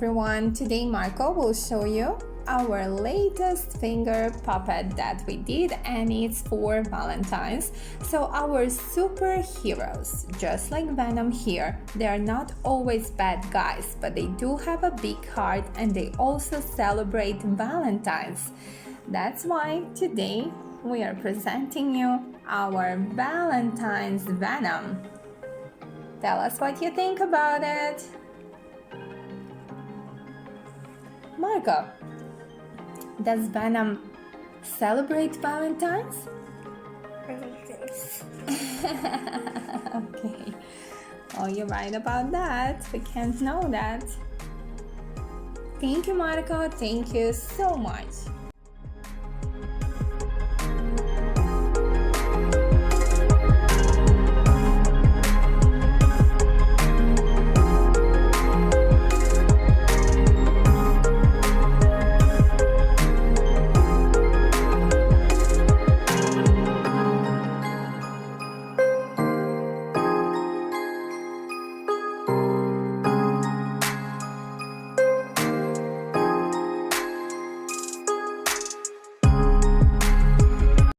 everyone, today Marco will show you our latest finger puppet that we did, and it's for Valentine's. So our superheroes, just like Venom here, they are not always bad guys, but they do have a big heart and they also celebrate Valentine's. That's why today we are presenting you our Valentines Venom. Tell us what you think about it. Marco, does Venom celebrate Valentine's? Okay. Oh, you're right about that. We can't know that. Thank you, Marco. Thank you so much.